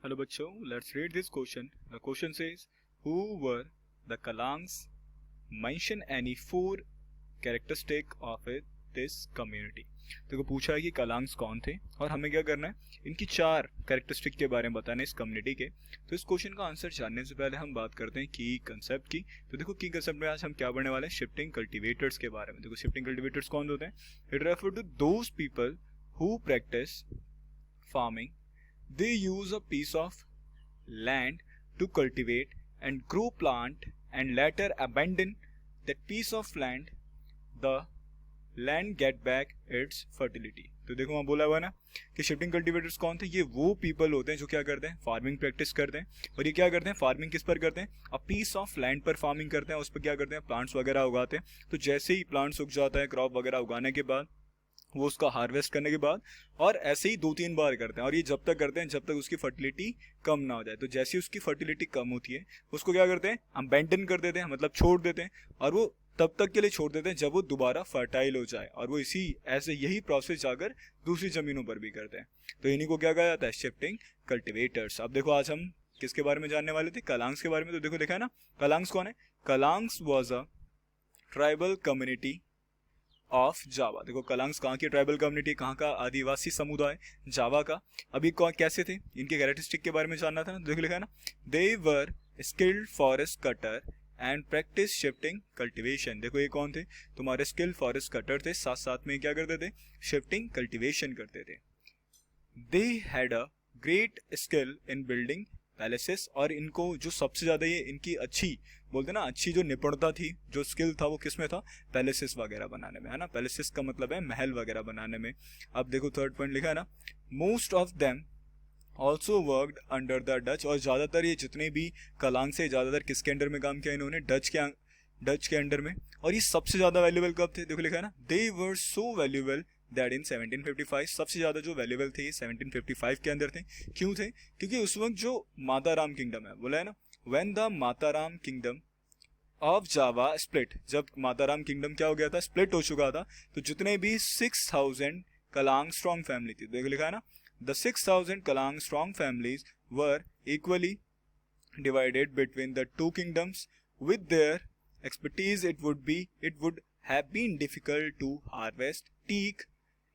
Hello बच्चों, let's read this question. The question says, who were the Kalangs? Mention any four characteristic of this community. देखो पूछा है कि कलांग्स कौन थे और हमें क्या करना है, इनकी चार कैरेक्टरिस्टिक के बारे में बताना है इस कम्युनिटी के। तो इस क्वेश्चन का आंसर जानने से पहले हम बात करते हैं की कंसेप्ट की। तो देखो की कंसेप्ट में आज हम क्या पढ़ने वाले हैं, शिफ्टिंग कल्टीवेटर्स के बारे में। देखो शिफ्टिंग कल्टीवेटर्स कौन होते हैं? It refer to those people who practise farming. They use a piece of land to cultivate and grow plant and later abandon that piece of land. The land get back its fertility. तो देखो वहाँ बोला हुआ ना कि shifting cultivators कौन थे? ये वो पीपल होते हैं जो क्या करते हैं, फार्मिंग प्रैक्टिस करते हैं। और ये क्या करते हैं, फार्मिंग किस पर करते हैं? अ पीस ऑफ लैंड पर फार्मिंग करते हैं, उस पर क्या करते हैं, प्लांट्स वगैरह उगाते हैं। तो जैसे ही प्लांट्स उग जाता है, क्रॉप वगैरह उगाने के बाद, वो उसका हार्वेस्ट करने के बाद, और ऐसे ही 2-3 बार करते हैं। और ये जब तक करते हैं जब तक उसकी फर्टिलिटी कम ना हो जाए। तो जैसे ही उसकी फर्टिलिटी कम होती है, उसको क्या करते हैं, अबैंडन कर देते हैं, मतलब छोड़ देते हैं। और वो तब तक के लिए छोड़ देते हैं जब वो दोबारा फर्टाइल हो जाए। और वो इसी ऐसे यही प्रोसेस जाकर दूसरी जमीनों पर भी करते हैं। तो इन्हीं को क्या कहा जाता है, शिफ्टिंग कल्टिवेटर्स। अब देखो आज हम किसके बारे में जानने वाले थे, कलांग्स के बारे में। तो देखो लिखा है ना, कलांग्स कौन है? Kalangs was a tribal community of Java. देखो कलांग्स कहाँ की ट्राइबल कम्युनिटी, कहाँ का आदिवासी समुदाय, जावा का। अभी कौन कैसे थे, इनके कैरेक्टरिस्टिक के बारे में जानना था ना। देखो लिखा है ना, they were skilled forest cutter and practice shifting cultivation. देखो ये कौन थे, तुम्हारे स्किल्ड फॉरेस्ट कटर थे, साथ साथ में क्या करते थे, शिफ्टिंग कल्टीवेशन करते थे। They had a great skill in building palaces. और इनको जो सबसे ज्यादा ये इनकी अच्छी बोलते ना, अच्छी जो निपुणता थी, जो स्किल था, वो किस में था, पैलेसेस वगैरह बनाने में, है ना। पैलेसेस का मतलब है महल वगैरह बनाने में। अब देखो थर्ड पॉइंट लिखा है ना, most of them also worked under the Dutch. और ज्यादातर ये जितने भी कलांग से, ज्यादातर किसके अंडर में काम किया इन्होंने, डच के अंडर में। और ये सबसे ज्यादा वैल्यूबल कब थे, देखो लिखा है ना, they were so valuable that in 1755। सबसे ज्यादा जो वैल्यूबल थे ये 1755 के अंदर थे। क्यों थे? क्योंकि उस वक्त जो माताराम किंगडम है, बोला है ना, when the Mataram kingdom of Java split, जब माताराम किंगडम क्या हो गया था, स्प्लिट हो चुका था। तो जितने भी 6000 कलांग स्ट्रॉन्ग फैमिली थी, देखो लिखा है ना, the 6000 Kalang strong families were equally divided between the two kingdoms. With their expertise, it would have been difficult to harvest teak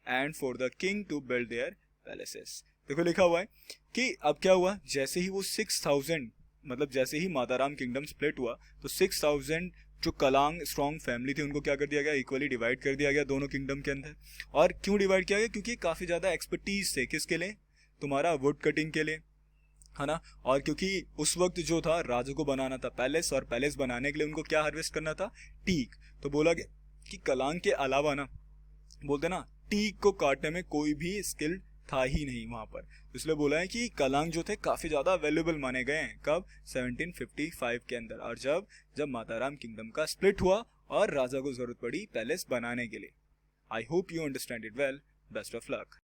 and for the king to build their palaces. देखो लिखा हुआ है कि अब क्या हुआ, जैसे ही वो 6000, मतलब जैसे ही माताराम किंगडम स्प्लिट हुआ, तो 6000 जो कलांग स्ट्रॉन्ग फैमिली थी उनको क्या कर दिया गया, इक्वली डिवाइड कर दिया गया दोनों किंगडम के अंदर। और क्यों डिवाइड किया गया? क्योंकि काफी ज्यादा एक्सपर्टीज थे, किसके लिए, तुम्हारा वुड कटिंग के लिए, है ना। और क्योंकि उस वक्त जो था, राजा को बनाना था पैलेस, और पैलेस बनाने के लिए उनको क्या हार्वेस्ट करना था, टीक। तो बोला गया कि कलांग के अलावा ना, बोलते ना, टीक को काटने में कोई भी स्किल था ही नहीं वहां पर। इसलिए बोला है कि कलांग जो थे काफी ज्यादा वैल्यूएबल माने गए हैं। कब? 1755 के अंदर। और जब जब माताराम किंगडम का स्प्लिट हुआ और राजा को जरूरत पड़ी पैलेस बनाने के लिए। I hope you understand it well. Best of luck.